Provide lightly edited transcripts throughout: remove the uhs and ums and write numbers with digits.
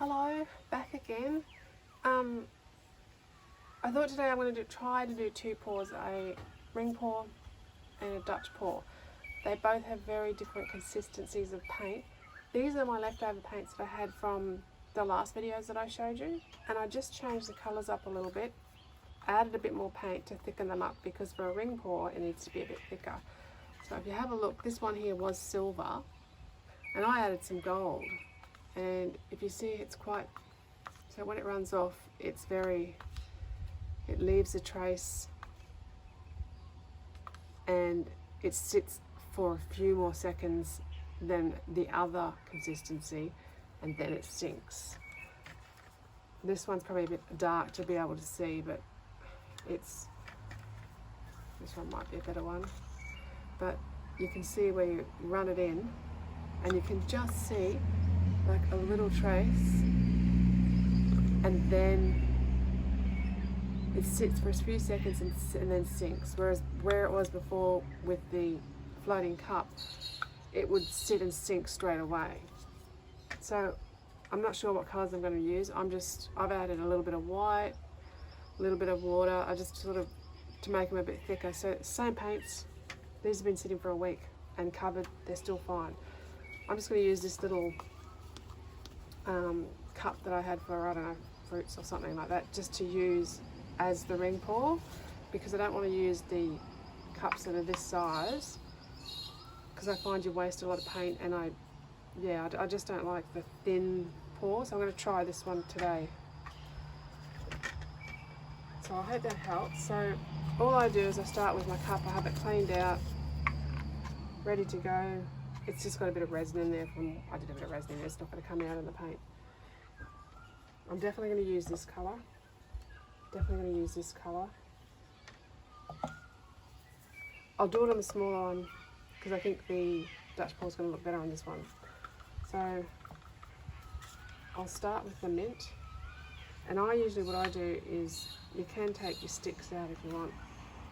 Hello, back again. I thought today I'm going to try to do two pours, a ring pour and a Dutch pour. They both have very different consistencies of paint. These are my leftover paints that I had from the last videos that I showed you, and I just changed the colours up a little bit, added a bit more paint to thicken them up, because for a ring pour it needs to be a bit thicker. So if you have a look, this one here was silver and I added some gold, and if you see, it's quite, so when it runs off, it leaves a trace and it sits for a few more seconds than the other consistency, and then it sinks. This one's probably a bit dark to be able to see, but this one might be a better one. But you can see where you run it in and you can just see like a little trace, and then it sits for a few seconds and then sinks. Whereas where it was before with the floating cup, it would sit and sink straight away. So I'm not sure what colours I'm going to use. I've added a little bit of white, a little bit of water. I just sort of to make them a bit thicker. So same paints. These have been sitting for a week and covered. They're still fine. I'm just going to use this little cup that I had for, I don't know, fruits or something like that, just to use as the ring pour, because I don't want to use the cups that are this size, because I find you waste a lot of paint, and I just don't like the thin pour. So I'm going to try this one today. So I hope that helps. So all I do is I start with my cup. I have it cleaned out, ready to go. It's just got a bit of resin in there I did a bit of resin in there. It's not going to come out in the paint. I'm definitely going to use this colour. I'll do it on the smaller one because I think the Dutch pour is going to look better on this one. So I'll start with the mint. And what I do is, you can take your sticks out if you want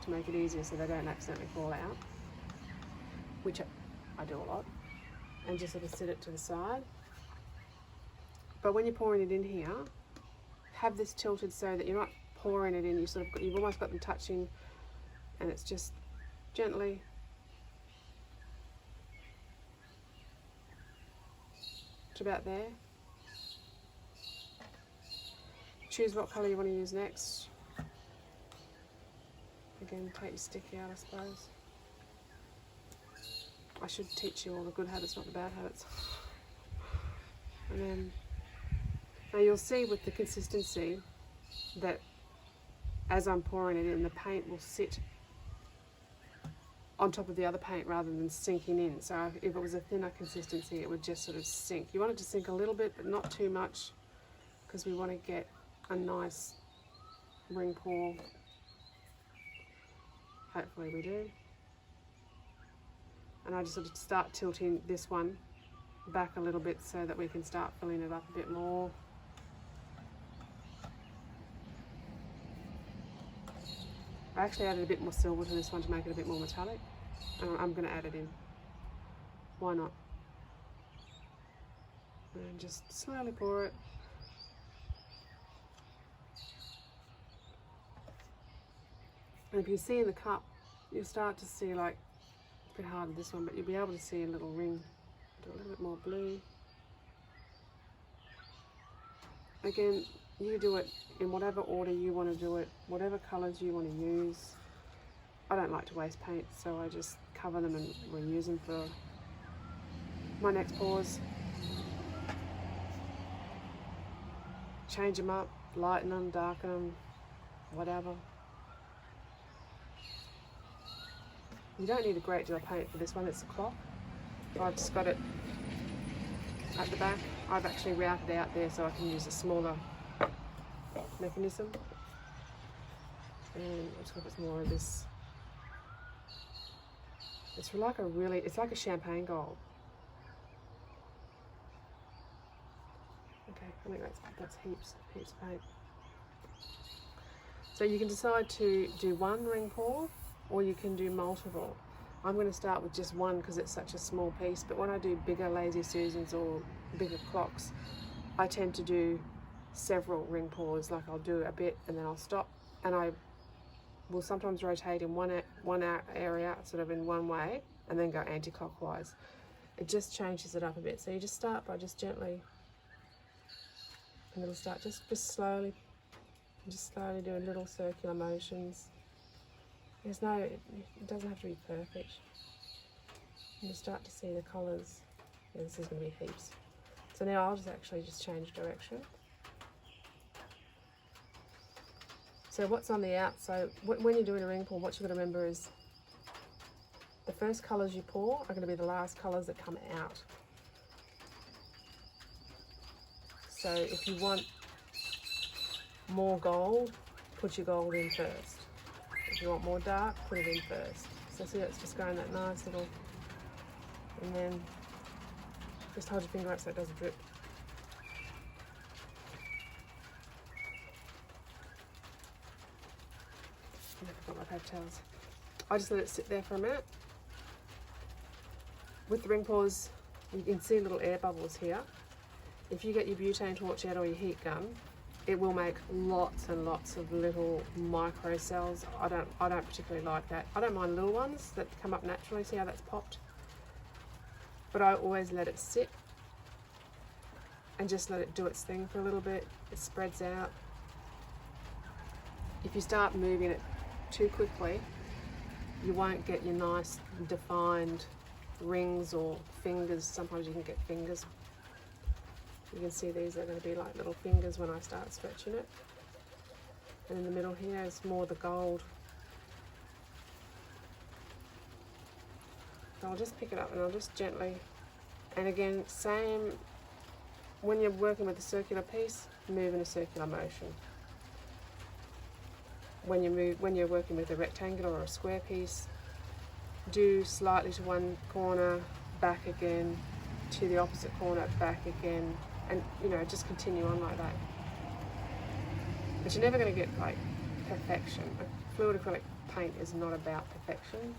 to make it easier so they don't accidentally fall out, which I do a lot, and just sort of sit it to the side. But when you're pouring it in here, have this tilted so that you're not pouring it in, you've almost got them touching, and it's just gently to about there. Choose what colour you want to use next. Again, take your sticky out, I suppose. I should teach you all the good habits, not the bad habits. And then, now you'll see with the consistency that as I'm pouring it in, the paint will sit on top of the other paint rather than sinking in. So if it was a thinner consistency, it would just sort of sink. You want it to sink a little bit, but not too much, because we want to get a nice ring pour. Hopefully we do. And I just sort of start tilting this one back a little bit so that we can start filling it up a bit more. I actually added a bit more silver to this one to make it a bit more metallic. And I'm going to add it in. Why not? And just slowly pour it. And if you see in the cup, you'll start to see, like, a bit harder this one, but you'll be able to see a little ring. Do a little bit more blue. Again, you do it in whatever order you want to do it, whatever colours you want to use. I don't like to waste paint, so I just cover them and reuse them for my next pours. Change them up, lighten them, darken them, whatever. You don't need a great deal of paint for this one, it's a cloth. I've just got it at the back. I've actually routed out there so I can use a smaller mechanism. And I'm just going to put more of this. It's like a champagne gold. Okay, I think that's heaps of paint. So you can decide to do one ring pour, or you can do multiple. I'm going to start with just one because it's such a small piece, but when I do bigger Lazy Susans or bigger clocks, I tend to do several ring pours. Like I'll do a bit and then I'll stop, and I will sometimes rotate in one area, sort of in one way, and then go anti-clockwise. It just changes it up a bit. So you just start by just gently, and it'll start just slowly doing little circular motions. It doesn't have to be perfect. You start to see the colours. Yeah, this is going to be heaps. So now I'll just change direction. So what's on the outside, when you're doing a ring pour, what you've got to remember is the first colours you pour are going to be the last colours that come out. So if you want more gold, put your gold in first. If you want more dark, put it in first. So see, it's just going that nice little, and then just hold your finger up so it doesn't drip. I forgot my paper towels. I just let it sit there for a minute. With the ring pours, you can see little air bubbles here. If you get your butane torch out or your heat gun, it will make lots and lots of little micro cells. I don't particularly like that. I don't mind little ones that come up naturally. See how that's popped? But I always let it sit and just let it do its thing for a little bit. It spreads out. If you start moving it too quickly, you won't get your nice defined rings or fingers. Sometimes you can get fingers. You can see these are going to be like little fingers when I start stretching it. And in the middle here is more the gold. So I'll just pick it up and I'll just gently, and again, same, when you're working with a circular piece, move in a circular motion. When you're working with a rectangular or a square piece, do slightly to one corner, back again, to the opposite corner, back again, and just continue on like that. But you're never going to get like perfection. Fluid acrylic paint is not about perfection.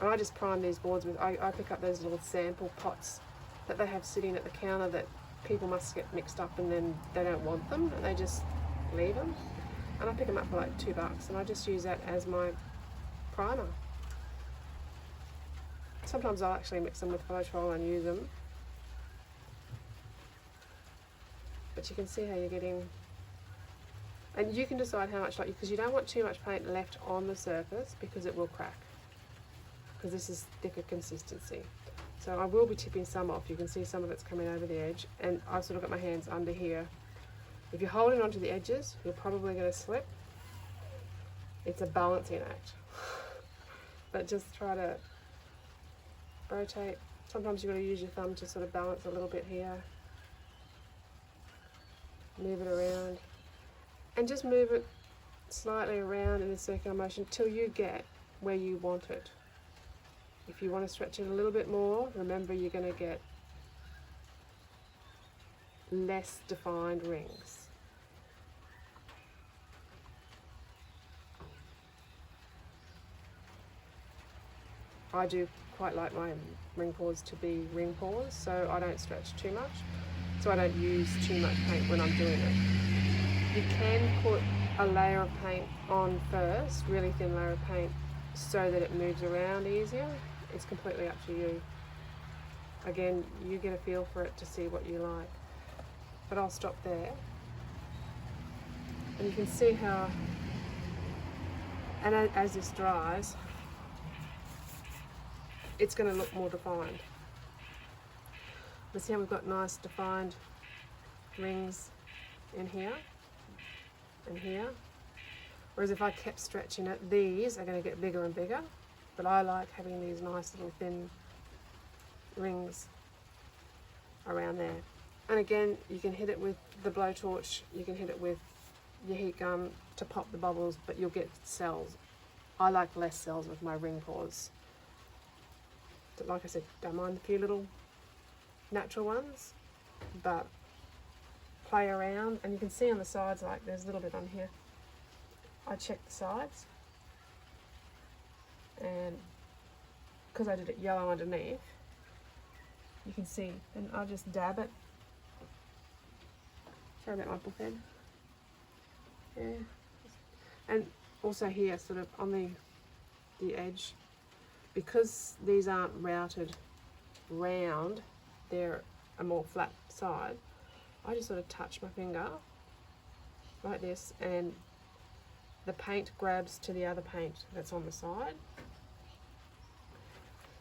And I just prime these boards with, I pick up those little sample pots that they have sitting at the counter that people must get mixed up and then they don't want them and they just leave them. And I pick them up for like $2 and I just use that as my primer. Sometimes I'll actually mix them with Floetrol and use them. But you can see how you're getting, and you can decide how much, because you don't want too much paint left on the surface because it will crack. Because this is thicker consistency. So I will be tipping some off. You can see some of it's coming over the edge, and I've sort of got my hands under here. If you're holding onto the edges, you're probably going to slip. It's a balancing act. But just try to rotate. Sometimes you've got to use your thumb to sort of balance a little bit here. Move it around. And just move it slightly around in a circular motion till you get where you want it. If you want to stretch it a little bit more, remember you're going to get less defined rings. I do quite like my ring pours to be ring pours, so I don't stretch too much. So I don't use too much paint when I'm doing it. You can put a layer of paint on first, really thin layer of paint, so that it moves around easier. It's completely up to you. Again, you get a feel for it to see what you like. But I'll stop there. And you can see how, and as this dries, it's going to look more defined. But see how we've got nice defined rings in here and here. Whereas if I kept stretching it, these are going to get bigger and bigger. But I like having these nice little thin rings around there. And again, you can hit it with the blowtorch, you can hit it with your heat gun to pop the bubbles, but you'll get cells. I like less cells with my ring pours. But like I said, don't mind a few little natural ones, but play around. And you can see on the sides, like there's a little bit on here. I checked the sides, and because I did it yellow underneath, you can see, and I'll just dab it. Sorry about my bookhead. Yeah, and also here, sort of on the edge, because these aren't routed round, they're a more flat side. I just sort of touch my finger like this, and the paint grabs to the other paint that's on the side.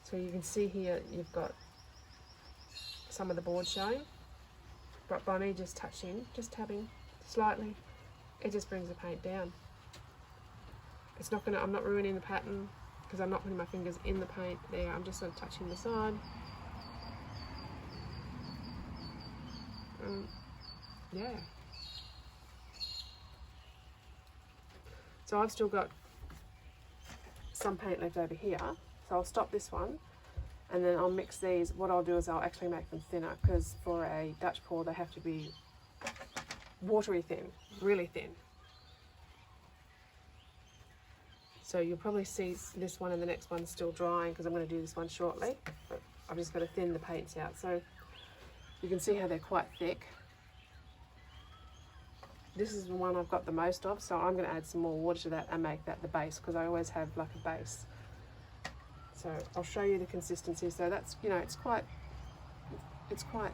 So you can see here you've got some of the board showing, but by me just touching, just tapping slightly, it just brings the paint down. It's not gonna, I'm not ruining the pattern because I'm not putting my fingers in the paint there. I'm just sort of touching the side. Yeah. So I've still got some paint left over here, so I'll stop this one, and then I'll mix these. What I'll do is I'll actually make them thinner, because for a Dutch pour they have to be watery thin, really thin. So you'll probably see this one and the next one still drying, because I'm going to do this one shortly, but I've just got to thin the paints out. So you can see how they're quite thick. This is the one I've got the most of, so I'm going to add some more water to that and make that the base, because I always have like a base. So I'll show you the consistency. So that's, you know, it's quite, it's got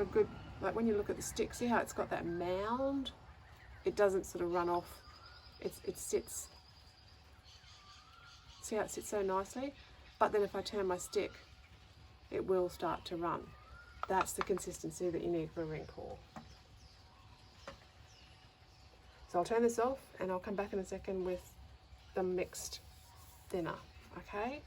a good, like when you look at the stick, see how it's got that mound? It doesn't sort of run off. It sits, see how it sits so nicely? But then if I turn my stick, it will start to run. That's the consistency that you need for a ring pour. So I'll turn this off and I'll come back in a second with the mixed thinner, okay?